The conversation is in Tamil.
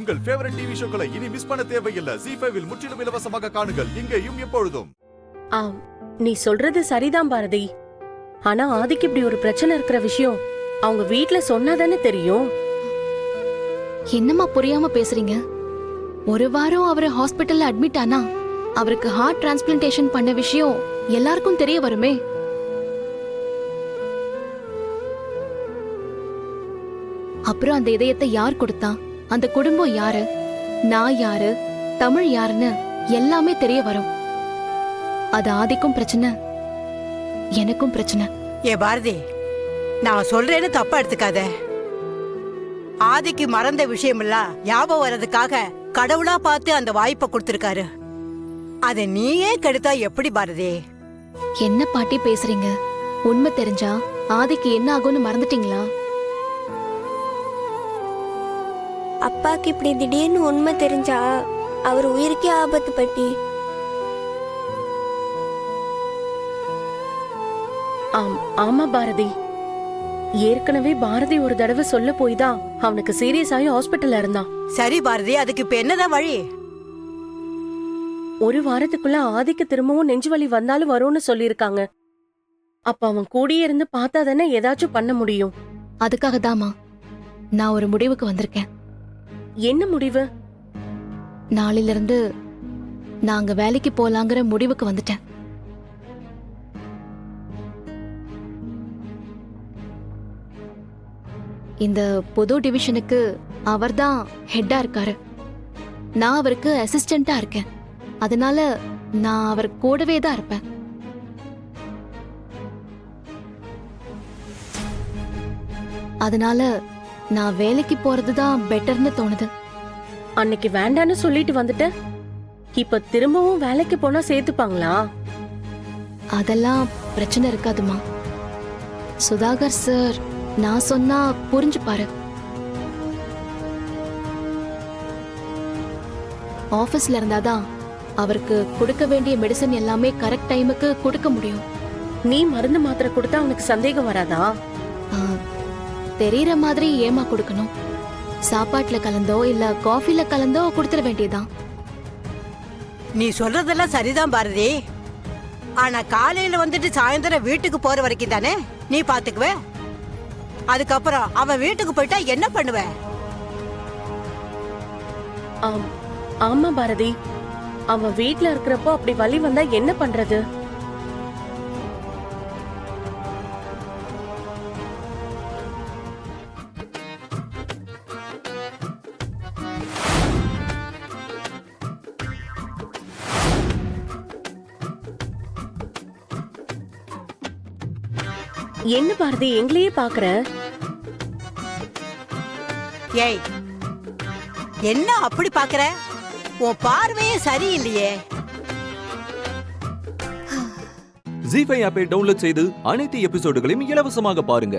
உங்கள் ஃபேவரட் டிவி ஷோக்களை இனி மிஸ் பண்ண தேவையில்லை. ZEE5 இல் முற்றிலும் இலவசமாக காணுங்கள். இங்கேயும் எப்பொழுதும். ஆம், நீ சொல்றது சரிதான் பாரதி. ஆனா ஆதிக்கு இப்படி ஒரு பிரச்சனை இருக்கிற விஷயம் அவங்க வீட்ல சொன்னாதானே தெரியும். என்னம்மா புரியாம பேசுறீங்க? ஒரு வாரம் அவரு ஹாஸ்பிட்டல்ல அட்மிட் ஆனா அவருக்கு ஹார்ட் டிரான்ஸ்பிளான்டேஷன் பண்ண விஷயம் எல்லாருக்கும் தெரிய வருமே. அப்புறம் அந்த இதயத்தை யார் கொடுத்தா, அந்த குடும்பம் யாரு, நான் யாரு, தமிழ் யாருன்னு எல்லாமே தெரிய வரும். அது ஆதிக்கும் பிரச்சனை, எனக்கும் பிரச்சனை. ஏ பாரதி, நான் சொல்றேன்னு தப்பா எடுத்துக்காத. ஆதிக்கு மறந்த விஷயமெல்லாம் ஞாபகம் வர்றதுக்காக கடவுளா பார்த்து அந்த வாய்ப்பை கொடுத்திருக்காரு. அதை நீயே கெடுத்தா எப்படி பாரதி? என்ன பாட்டி பேசுறீங்க? உண்மை தெரிஞ்சா ஆதிக்கு என்ன ஆகும்னு மறந்துட்டீங்களா? அப்பாக்கு இப்படி திடீர்னு உண்மை தெரிஞ்சா அவர் உயிருக்கே ஆபத்து பட்டி. ஆமா பாரதி, ஏற்கனவே பாரதி ஒரு தடவை சொல்ல போய் தான் அவனுக்கு சீரியஸ் ஆகி ஹாஸ்பிட்டல்ல இருந்தான். சரி பாரதி, அதுக்கு இப்ப என்னதான் வழி? ஒரு வாரத்துக்குள்ள ஆதிக்கு திரும்பவும் நெஞ்சு வலி வந்தாலும் வரும்னு சொல்லிருக்காங்க. அப்ப அவன் கூடியே இருந்து பார்த்தா தானே ஏதாச்சும் பண்ண முடியும். அதுக்காக தாமா நான் ஒரு முடிவுக்கு வந்திருக்கேன். என்ன முடிவு? நாளில இருந்து நாங்க வேலைக்கு போலாங்கிற முடிவுக்கு வந்துட்டேன். இந்த புது டிவிஷனுக்கு அவர்தான் ஹெட்டா இருக்காரு. நான் அவருக்கு அசிஸ்டண்டா இருக்கேன். அதனால நான் அவர் கூடவே தான் இருப்பேன். அதனால நான் வேலைக்கு போறதுதான் பெட்டர்னு தோணுது. அன்னைக்கு வேண்டான்னு சொல்லிட்டு வந்துட்ட, இப்ப திரும்பவும் வேலைக்கு போனா சேர்த்துப்பாங்களா? அதெல்லாம் பிரச்சனை இருக்காதுமா. சுதாகர் சார் நான் சொன்னா புரிஞ்சுப்பாரு. ஆபீஸ்ல இருந்தாதான் அவருக்கு கொடுக்க வேண்டிய மெடிசன் எல்லாமே கரெக்ட் டைமுக்கு கொடுக்க முடியும். நீ மருந்து மாத்திரை கொடுத்தா அவனுக்கு சந்தேகம் வராதா? தெரியற மாதிரி ஏமா கொடுக்கணும்? சாப்பாட்டுல கலந்தோ இல்ல காஃபில கலந்தோ கொடுத்துட வேண்டியதான். நீ சொல்றதெல்லாம் சரிதான் பாரதி. ஆனா காலையில வந்துட்டு சாயந்தரம் வீட்டுக்கு போற வரைக்கும் தானே நீ பாத்துக்குவ. அதுக்கப்புறம் அவன் வீட்டுக்கு போயிட்டா என்ன பண்ணுவ? ஆமா பாரதி, அவன் வீட்ல இருக்கிறப்போ அப்படி வலி வந்தா என்ன பண்றது? என்ன பாரதி எங்களையே பாக்குற? ஏய், என்ன அப்படி பாக்குற? உன் பார்வையே சரியில்லையே. ZEE5 ஆப்பை டவுன்லோட் செய்து அனைத்து எபிசோடுகளையும் இலவசமாக பாருங்க.